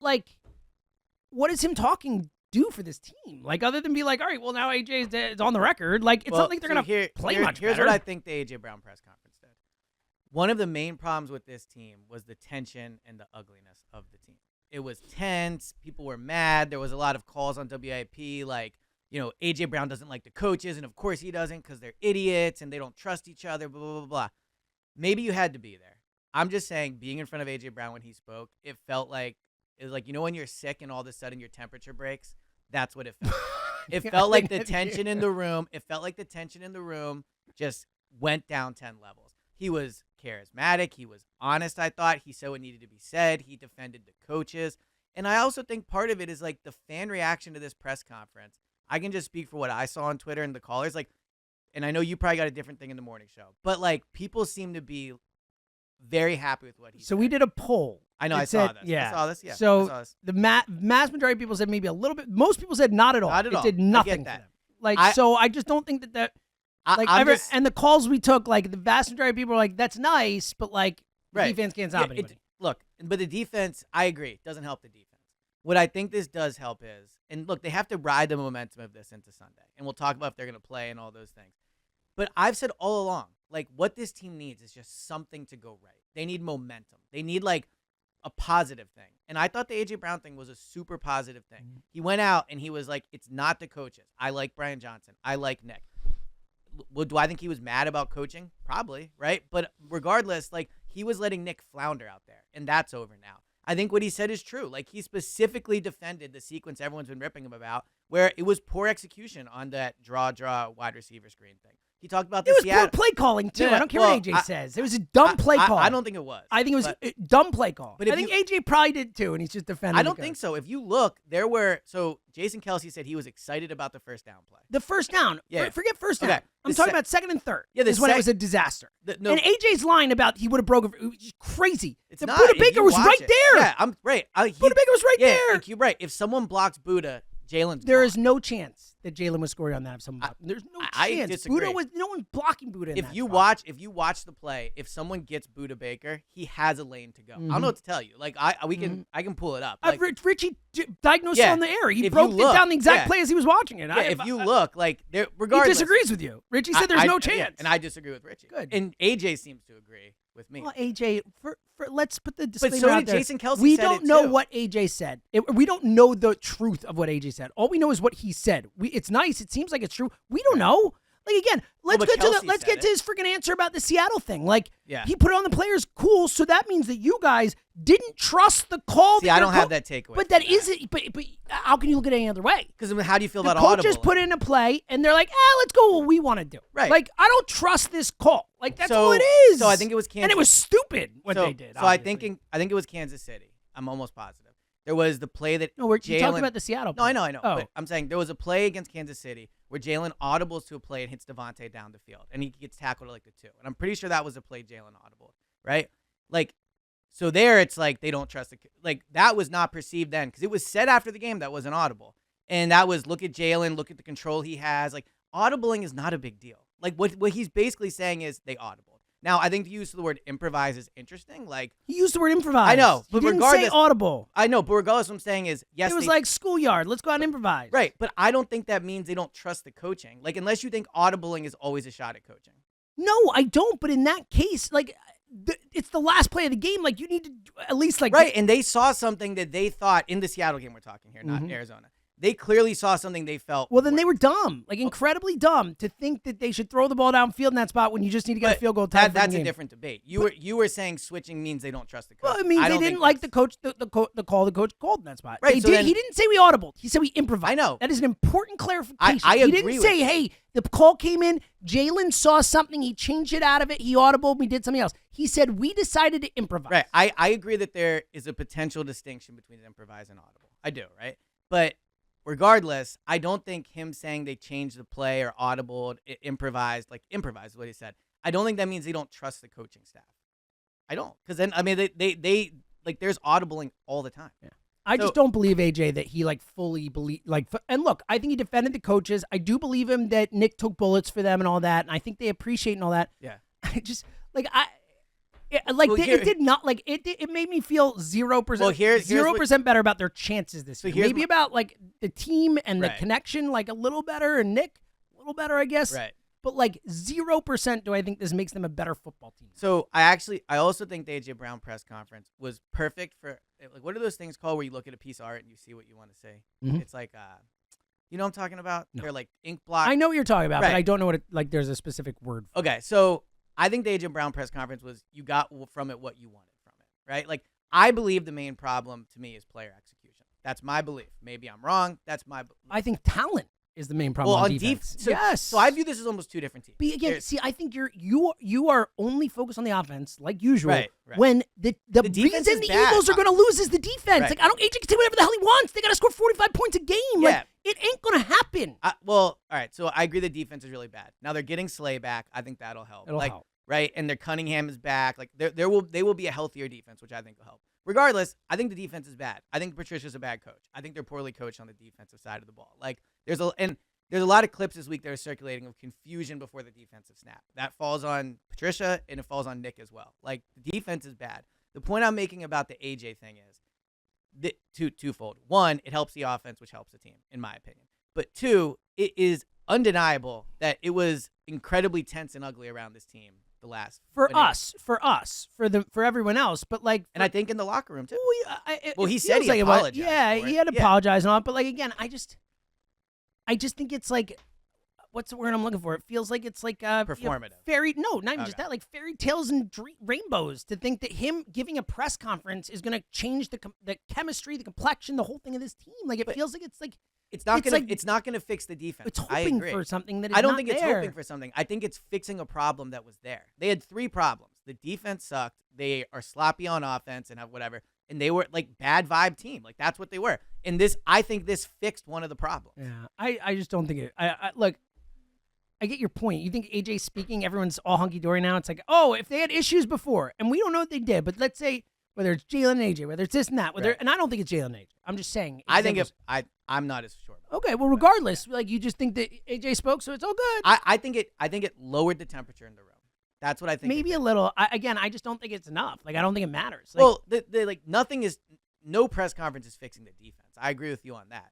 like, what does him talking do for this team? Like, other than be like, all right, well, now AJ is on the record. Like, it's not like they're going to play much Here's better. what I think the AJ Brown press conference did. One of the main problems with this team was the tension and the ugliness of the team. It was tense. People were mad. There was a lot of calls on WIP like, AJ Brown doesn't like the coaches, and of course he doesn't because they're idiots and they don't trust each other, blah, blah, blah, blah. Maybe you had to be there. I'm just saying, being in front of AJ Brown when he spoke, it was like, when you're sick and all of a sudden your temperature breaks? That's what it felt. It felt like the tension in the room. It felt like the tension in the room just went down 10 levels. He was charismatic. He was honest, I thought. He said what needed to be said. He defended the coaches. And I also think part of it is like the fan reaction to this press conference. I can just speak for what I saw on Twitter and the callers. And I know you probably got a different thing in the morning show. But, people seem to be very happy with what he said. So we did a poll. I know. I saw this. Yeah. I saw this. Yeah. So I saw this. the mass majority of people said maybe a little bit. Most people said not at all. Not at all. It did nothing for them. So I just don't think that and the calls we took, the vast majority of people were like, that's nice, but defense can't stop anybody. Look, but the defense, I agree, doesn't help the defense. What I think this does help is, and look, they have to ride the momentum of this into Sunday, and we'll talk about if they're going to play and all those things. But I've said all along, what this team needs is just something to go right. They need momentum. They need, a positive thing. And I thought the A.J. Brown thing was a super positive thing. Mm-hmm. He went out, and he was like, it's not the coaches. I like Brian Johnson. I like Nick. Well, do I think he was mad about coaching? Probably, right? But regardless, he was letting Nick flounder out there, and that's over now. I think what he said is true. He specifically defended the sequence everyone's been ripping him about, where it was poor execution on that draw wide receiver screen thing. He talked about the Seattle. It was poor play calling, too. I don't care what AJ says. It was a dumb play call. I don't think it was. I think it was a dumb play call. But I think AJ probably did, too, and he's just defending I don't think so. If you look, Jason Kelce said he was excited about the first down play. The first down. Yeah. Forget first down. Okay. I'm talking about second and third. Yeah, when it was a disaster. And AJ's line about he would have broken, it was just crazy. It's not. Buda Baker was right there. Yeah, I'm right. Buda Baker was right there. You're right. If someone blocks Buda, Jalen's There is no chance that Jalen was scoring on that. If someone blocked him. There's no chance. I disagree. No one blocking Buda. If you watch the play, if someone gets Buda Baker, he has a lane to go. Mm-hmm. I don't know what to tell you. I can pull it up. Richie diagnosed it on the air. He broke it down the exact play as he was watching it. Yeah, if you look, regardless, he disagrees with you. Richie said there's no chance, and I disagree with Richie. Good. And AJ seems to agree with me. Well, AJ, let's put the disclaimer out there. But so did Jason Kelce. We don't know what AJ said. We don't know the truth of what AJ said. All we know is what he said. It's nice. It seems like it's true. We don't know. Again, let's get to his freaking answer about the Seattle thing. He put it on the players. Cool. So that means that you guys didn't trust the call. See, I don't have that takeaway. But that isn't. But how can you look at it any other way? Because how do you feel about audible? The coaches put in a play, and they're like, let's go what we want to do. Right. I don't trust this call. That's all it is. So I think it was Kansas. And it was stupid what they did. So I think it was Kansas City. I'm almost positive. There was the play that we're talking about the Seattle play. No, I know. Oh. But I'm saying there was a play against Kansas City where Jalen audibles to a play and hits Devontae down the field, and he gets tackled at the 2. And I'm pretty sure that was a play Jalen audible, right? So there it's they don't trust that was not perceived then because it was said after the game that wasn't audible. And that was, look at Jalen, look at the control he has. Audibling is not a big deal. What he's basically saying is they audible. Now, I think the use of the word improvise is interesting. He used the word improvise. I know, but he didn't regardless, say audible. I know, but regardless, what I'm saying is, yes, it was like schoolyard. Let's go out and improvise. Right, but I don't think that means they don't trust the coaching. Unless you think audibling is always a shot at coaching. No, I don't. But in that case, it's the last play of the game. You need to at least right. And they saw something that they thought in the Seattle game. We're talking here, not Arizona. They clearly saw something they felt. Well, then they were dumb, incredibly dumb, to think that they should throw the ball downfield in that spot when you just need to get a field goal. That's a different debate. You were saying switching means they don't trust the coach. Well, it means they didn't like the coach, the call the coach called in that spot. Right. He didn't say we audible. He said we improvised. I know. That is an important clarification. I agree. He didn't say, hey, the call came in, Jalen saw something, he changed it out of it, he audibled, we did something else. He said we decided to improvise. Right. I agree that there is a potential distinction between improvise and audible. I do, right? But regardless, I don't think him saying they changed the play or audible, improvised is what he said. I don't think that means they don't trust the coaching staff. I don't. Because then, they there's audibling all the time. Yeah. I just don't believe, AJ, that he fully believe and look, I think he defended the coaches. I do believe him that Nick took bullets for them and all that, and I think they appreciate and all that. Yeah. I just it did not like it. It made me feel 0%. Well, here's 0% better about their chances this year. Maybe about like the team and the Right. connection, like a little better, and Nick a little better, I guess. Right. But like 0% do I think this makes them a better football team. So I also think the AJ Brown press conference was perfect for like, what are those things called where you look at a piece of art and you see what you want to say? Mhm. It's like you know what I'm talking about? No. They're like ink block. I know what you're talking about, Right. but I don't know what there's a specific word for. Okay, so I think the AJ Brown press conference was you got from it what you wanted from it, right? Like I believe the main problem to me is player execution. That's my belief. Maybe I'm wrong. That's my belief. I think talent is the main problem on defense. Yes. So I view this as almost two different teams. But again, see, I think you are only focused on the offense, like usual. Right. When the defense reason is the bad. Eagles are going to lose is the defense. Right. Like AJ can say whatever the hell he wants. They got to score 45 points a game. Yeah. Like it ain't going to happen. Well, all right. So I agree the defense is really bad. Now they're getting Slay back. I think that'll help. It'll help. Right, and their Cunningham is back. Like they will be a healthier defense, which I think will help. Regardless, I think the defense is bad. I think Patricia's a bad coach. I think they're poorly coached on the defensive side of the ball. Like there's a lot of clips this week that are circulating of confusion before the defensive snap. That falls on Patricia and it falls on Nick as well. Like the defense is bad. The point I'm making about the AJ thing is twofold. One, it helps the offense, which helps the team, in my opinion. But two, it is undeniable that it was incredibly tense and ugly around this team the last for everyone else. But like, and I think in the locker room too. Well, he said he like apologized. Yeah, he had apologized and all. But like again, I just think it's like, what's the word I'm looking for? It feels like it's like performative. Not even just that. Like fairy tales and rainbows. To think that him giving a press conference is going to change the chemistry, the complexion, the whole thing of this team. Like it feels like it's like. It's not gonna fix the defense. It's hoping for something that is I don't not think there. It's hoping for something. I think it's fixing a problem that was there. They had three problems. The defense sucked. They are sloppy on offense and have whatever. And they were like bad vibe team. Like that's what they were. And I think this fixed one of the problems. Yeah, I just don't think it. Look, I get your point. You think AJ speaking, everyone's all hunky dory now. It's like, oh, if they had issues before, and we don't know what they did, but let's say whether it's Jalen and AJ, whether it's this and that, and I don't think it's Jalen and AJ. I'm just saying. I'm not as sure. Okay, well, regardless, like you just think that AJ spoke, so it's all good. I think it lowered the temperature in the room. That's what I think. Maybe a little. I just don't think it's enough. Like I don't think it matters. Like, no press conference is fixing the defense. I agree with you on that.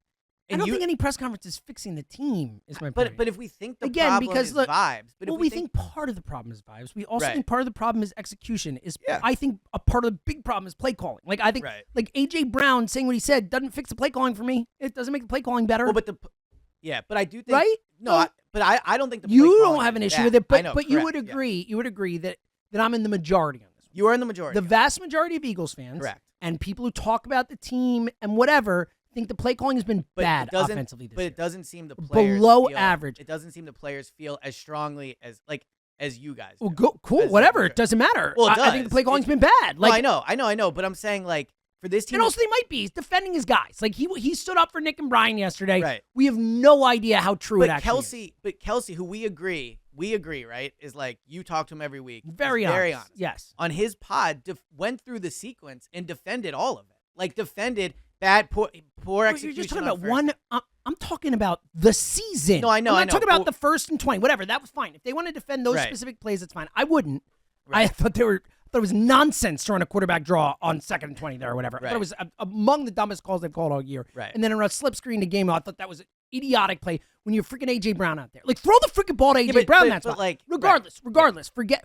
And I don't think any press conference is fixing the team. Is my point. But if we think the problem is vibes, but we think part of the problem is vibes. We also think part of the problem is execution. I think a part of the big problem is play calling. Like I think like AJ Brown saying what he said doesn't fix the play calling for me. It doesn't make the play calling better. Well, but I do think right. No, I don't think the play you calling don't have an issue with it. But you would agree. You would agree that I'm in the majority on this. You are in the majority. The vast majority of Eagles fans, correct, and people who talk about the team and whatever. Think the play calling has been bad offensively this year. But it doesn't seem the players below average. It doesn't seem the players feel as strongly as you guys. Well, cool, whatever. It doesn't matter. Well, I think the play calling's been bad. Like I know. But I'm saying like for this team, and also they might be. He's defending his guys. Like he stood up for Nick and Brian yesterday. Right. We have no idea how true it actually is. But Kelsey, who we agree, right, is like you talk to him every week. Very honest. Yes. On his pod, went through the sequence and defended all of it. Like defended. Bad, poor execution. You're just talking about one. I'm talking about the season. No, I know. I'm not talking about the 1st and 20. Whatever. That was fine. If they want to defend those specific plays, that's fine. I wouldn't. Right. I thought it was nonsense throwing a quarterback draw on 2nd and 20 there or whatever. I thought it was among the dumbest calls they've called all year. Right. And then in a slip screen to game, I thought that was an idiotic play when you're freaking AJ Brown out there. Like throw the freaking ball to AJ Brown. That's fine. Like regardless.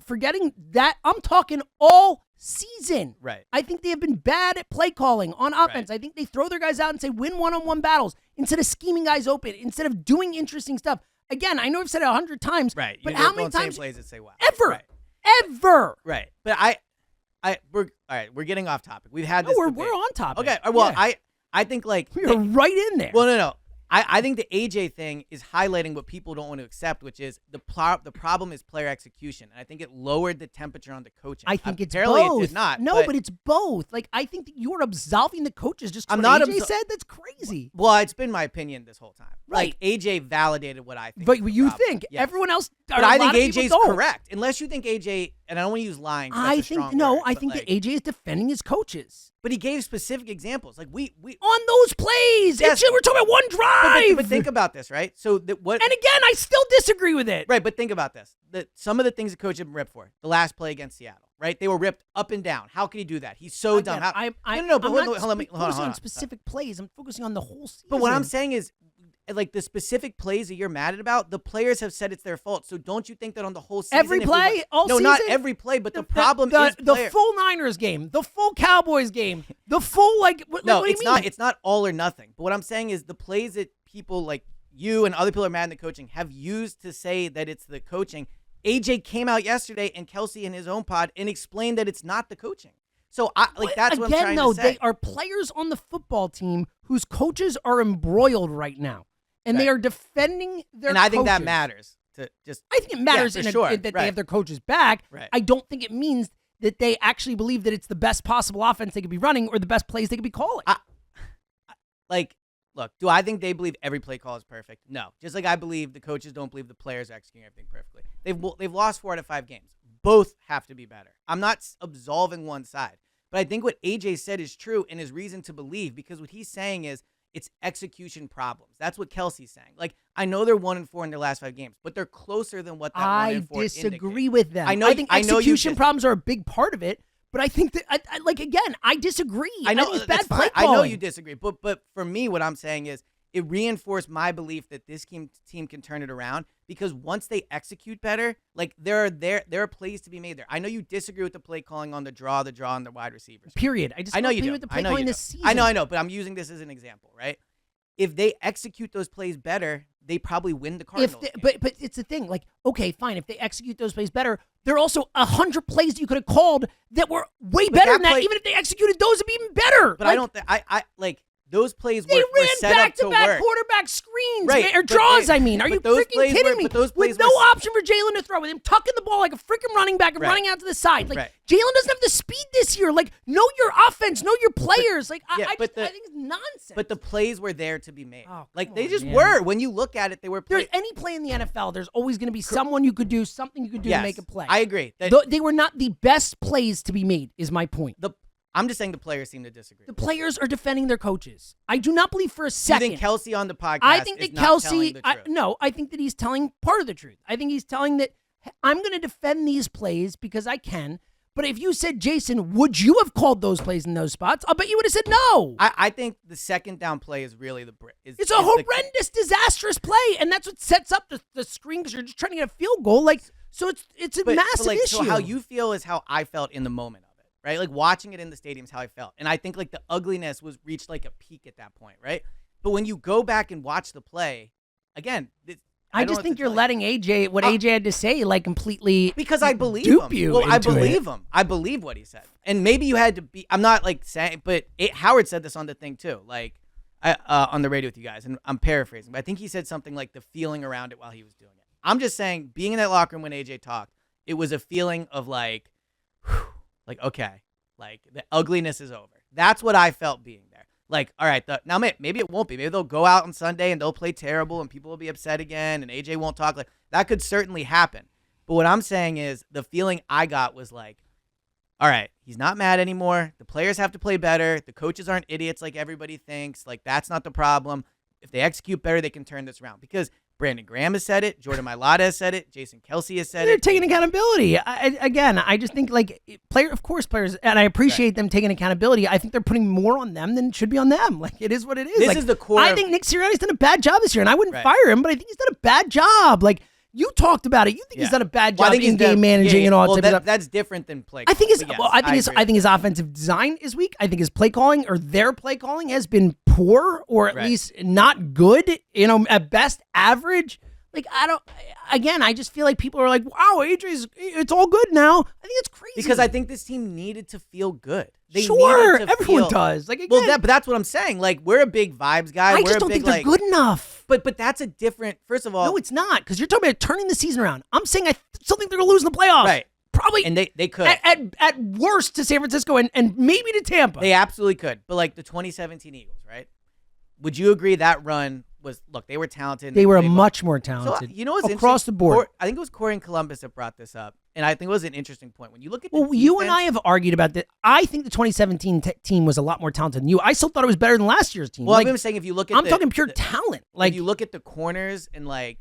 Forgetting that. I'm talking all season. Right. I think they have been bad at play calling on offense. Right. I think they throw their guys out and say win one-on-one battles instead of scheming guys open, instead of doing interesting stuff. Again, I know I've said it 100 times. Right. But how many times? Plays that say wow. Ever. Right. But we're all right. We're getting off topic. We've had this. We're on topic. Okay. Well, I think like we're right in there. Well, no. I think the AJ thing is highlighting what people don't want to accept, which is the problem is player execution. And I think it lowered the temperature on the coaching. I think it's apparently both. It did not. No, but it's both. Like, I think that you are absolving the coaches just because AJ said. That's crazy. Well, it's been my opinion this whole time. Right. Like, AJ validated what I think. But you think. Yes. Everyone else. But I think AJ's correct. Unless you think AJ, and I don't want to use lying. I think that AJ is defending his coaches. But he gave specific examples. Like we on those plays. Yes. We're talking about one drive. But think about this, right? So what? And again, I still disagree with it. Right, but think about this. Some of the things the coach had been ripped for. The last play against Seattle, right? They were ripped up and down. How can he do that? He's so dumb. No, but hold focusing on. on specific plays. I'm focusing on the whole season. But what I'm saying is, like the specific plays that you're mad about, the players have said it's their fault. So don't you think that on the whole season, every play, all no, season? Not every play, but the problem is the full Niners game, the full Cowboys game, the full what do you mean? It's not all or nothing. But what I'm saying is the plays that people like you and other people are mad at the coaching have used to say that it's the coaching. AJ came out yesterday and Kelsey in his own pod and explained that it's not the coaching. So that's what I'm trying to say. Again, though, they are players on the football team whose coaches are embroiled right now, and they are defending their. And I think that matters. I think it matters that they have their coaches back. Right. I don't think it means that they actually believe that it's the best possible offense they could be running or the best plays they could be calling. Look, do I think they believe every play call is perfect? No. Just like I believe the coaches don't believe the players are executing everything perfectly. They've lost 4 out of 5 games. Both have to be better. I'm not absolving one side. But I think what AJ said is true and is reason to believe, because what he's saying is it's execution problems. That's what Kelsey's saying. Like, I know they're 1-4 in their last 5 games, but they're closer than what that 1-4 I disagree with them. I think execution problems are a big part of it. But I think that, I disagree. I know it's bad I play calling. know you disagree. But for me, what I'm saying is it reinforced my belief that this team can turn it around, because once they execute better, like there are plays to be made there. I know you disagree with the play calling on the draw on the wide receivers. Period. I know you do. With the play calling this season. I know, but I'm using this as an example, right? If they execute those plays better, they probably win the Cardinals. But it's the thing. Like, okay, fine. If they execute those plays better, there are also 100 plays that you could have called that were way better than that. Even if they executed those, it'd be even better. But I don't. Those plays they were set ran up to work. back-to-back quarterback screens, right, or draws. Are you freaking kidding me? With no option for Jalen to throw, with him tucking the ball like a freaking running back and running out to the side. Like, Jalen doesn't have the speed this year. Like, know your offense, know your players. I think it's nonsense. But the plays were there to be made. Oh, they just were. When you look at it, they were. There's any play in the NFL, there's always going to be someone you could do, something you could do to make a play. I agree. They were not the best plays to be made, is my point. I'm just saying the players seem to disagree. The players are defending their coaches. I do not believe for a second. You think Kelsey on the podcast I think that Kelsey, no, I think that he's telling part of the truth. I think he's telling that I'm going to defend these plays because I can. But if you said, Jason, would you have called those plays in those spots? I'll bet you would have said no. I think the second down play is really it's a horrendous, disastrous play, and that's what sets up the screen, because you're just trying to get a field goal. So it's a massive issue. So how you feel is how I felt in the moment. Right? Like, watching it in the stadium is how I felt. And I think, like, the ugliness was reached, like, a peak at that point, right? But when you go back and watch the play, again, I just think you're letting what AJ had to say, like, completely because I believe dupe him. You well, I believe him. I believe what he said. And maybe you had to be, I'm not, like, saying, but Howard said this on the thing, too, like, on the radio with you guys, and I'm paraphrasing, but I think he said something like the feeling around it while he was doing it. I'm just saying, being in that locker room when AJ talked, it was a feeling of, like, whew, like, okay, like, the ugliness is over. That's what I felt being there. Like, all right, now maybe it won't be. Maybe they'll go out on Sunday and they'll play terrible and people will be upset again and AJ won't talk. Like, that could certainly happen. But what I'm saying is the feeling I got was like, all right, he's not mad anymore. The players have to play better. The coaches aren't idiots like everybody thinks. Like, that's not the problem. If they execute better, they can turn this around. Because Brandon Graham has said it. Jordan Mailata has said it. Jason Kelsey has said it. They're taking accountability. I just think, like, players, and I appreciate them taking accountability. I think they're putting more on them than it should be on them. Like, it is what it is. This is the core. I think Nick Sirianni's done a bad job this year, and I wouldn't fire him, but I think he's done a bad job. Like, you talked about it. You think he's done a bad job in game managing and all that. That's different than play. I think his offensive design is weak. I think his play calling, or their play calling, has been poor, or at least not good. At best, average. Like, I just feel like people are like, wow, it's all good now. I think it's crazy. Because I think this team needed to feel good. Everyone does. Like, again, but that's what I'm saying. Like, we're a big vibes guy. I just don't think they're good enough. But that's a different, first of all. No, it's not, because you're talking about turning the season around. I'm saying I still think they're going to lose in the playoffs. Right. Probably. And they could. At worst to San Francisco and maybe to Tampa. They absolutely could. But, like, the 2017 Eagles, right? Would you agree that run they were talented. They were much more talented. So, what's across the board. I think it was Corey in Columbus that brought this up, and I think it was an interesting point. When you look at you and I have argued about that. I think the 2017 team was a lot more talented than you. I still thought it was better than last year's team. Well, I'm saying if you look at talking pure talent. Like, if you look at the corners and like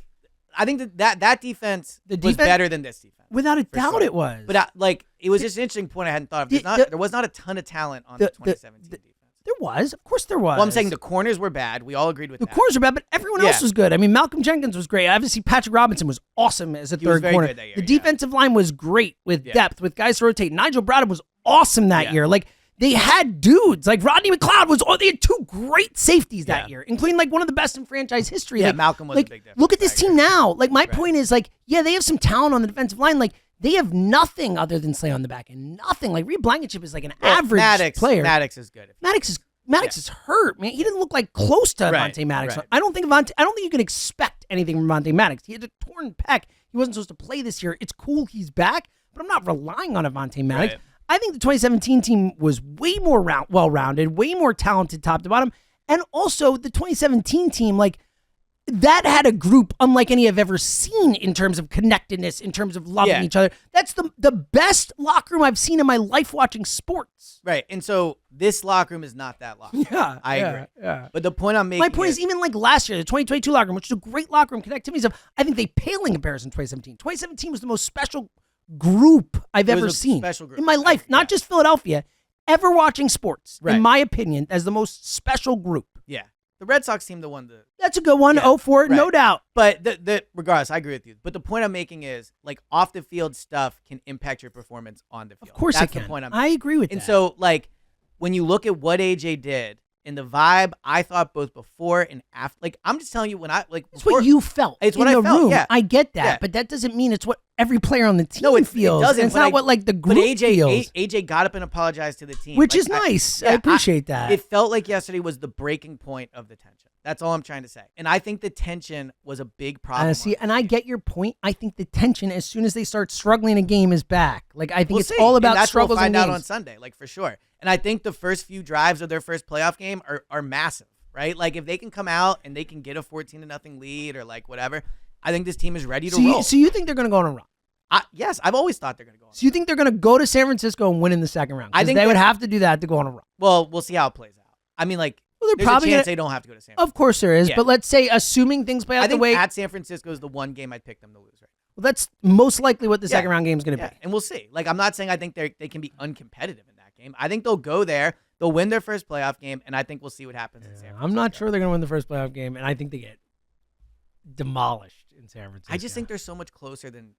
I think that defense was better than this defense. Without a doubt it was. But it was just an interesting point I hadn't thought of. There was not a ton of talent on the 2017 defense. There was. Of course there was. Well, I'm saying the corners were bad. We all agreed with that. The corners were bad, but everyone else was good. I mean, Malcolm Jenkins was great. Obviously, Patrick Robinson was awesome as a third corner. Good that year, the defensive line was great with depth, with guys to rotate. Nigel Bradham was awesome that year. Like, they had dudes. Like, Rodney McLeod they had two great safeties that year, including, like, one of the best in franchise history. Yeah, like, Malcolm was a big difference. Look at this team now. Like, my point is, like, yeah, they have some talent on the defensive line. Like, they have nothing other than Slay on the back end. Nothing. Like, Reed Blankenship is like an average player. Maddox is good. Maddox is hurt, man. He didn't look like close to Vontae Maddox. Right. I don't think you can expect anything from Vontae Maddox. He had a torn pec. He wasn't supposed to play this year. It's cool he's back, but I'm not relying on Vontae Maddox. Right. I think the 2017 team was way more well-rounded, way more talented top to bottom. And also the 2017 team, like, that had a group unlike any I've ever seen in terms of connectedness, in terms of loving each other. That's the best locker room I've seen in my life watching sports. Right. And so this locker room is not that locker room. Yeah. I agree. Yeah. But the point I'm making is even like last year, the 2022 locker room, which is a great locker room, connectivity stuff, I think they pale in comparison to 2017. 2017 was the most special group I've ever seen special group. In my life, not just Philadelphia, ever watching sports, in my opinion, as the most special group. Yeah. The Red Sox team, that's a good one. 0-4, no doubt. But regardless, I agree with you. But the point I'm making is, like, off the field stuff can impact your performance on the field. Of course, that's it can. The point I agree with that. And so, like, when you look at what AJ did and the vibe, I thought both before and after. Like, I'm just telling you, when I like, it's what you felt. It's what I felt. Room. Yeah, I get that, but that doesn't mean it's what every player on the team feels. It doesn't. It's not what like the group feels. AJ got up and apologized to the team, which is nice. I appreciate that. It felt like yesterday was the breaking point of the tension. That's all I'm trying to say. And I think the tension was a big problem. And I get your point. I think the tension, as soon as they start struggling, a game is back. Like, I think it's all about struggles. We'll find out on Sunday, like, for sure. And I think the first few drives of their first playoff game are massive, right? Like, if they can come out and they can get a 14-0 lead or like whatever, I think this team is ready to roll. So you think they're going to go on a run? Yes, I've always thought they're going to go on a run. So you think they're going to go to San Francisco and win in the second round? I think they would have to do that to go on a run. Well, we'll see how it plays out. I mean, like, there's a chance they don't have to go to San Francisco. Of course there is, but let's say, assuming things play out the way... I think at San Francisco is the one game I'd pick them to lose, right? Well, that's most likely what the second round game is going to be. And we'll see. Like, I'm not saying I think they can be uncompetitive in that game. I think they'll go there, they'll win their first playoff game, and I think we'll see what happens in San Francisco. I'm not sure they're going to win the first playoff game, and I think they get demolished in San Francisco. I just think they're so much closer than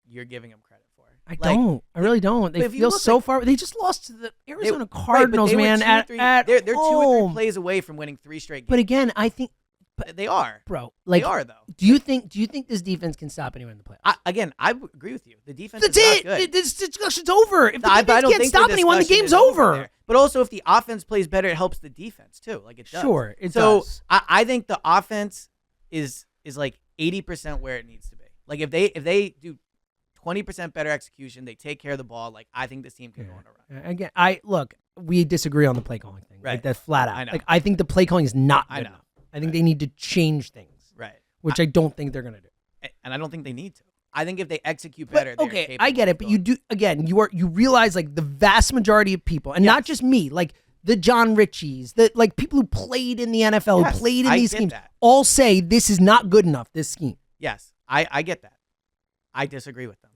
you're giving them credit for. I really don't. They feel so far. They just lost to the Arizona Cardinals, man. They're 2 or 3 plays away from winning 3 straight games. But again, I think they are, bro. Like, they are, though. Do you think this defense can stop anyone in the playoffs? I agree with you. The defense. That's is not good. This discussion's over. If the defense can't stop anyone, the game's over. But also, if the offense plays better, it helps the defense too. Like, it does. Sure, it does. So I think the offense is like 80% where it needs to be. Like, if they do 20% better execution, they take care of the ball. Like, I think this team can go on a run. Again, we disagree on the play calling thing. Right. Like, that's flat out. I know. Like, I think the play calling is not good enough. I think they need to change things. Right. Which I don't think they're going to do. And I don't think they need to. I think if they execute better, they're capable. I get it, but you do, again, you realize, like, the vast majority of people, and not just me, like the John Richies, like people who played in the NFL, who played in these schemes, all say this is not good enough, this scheme. Yes, I get that. I disagree with them.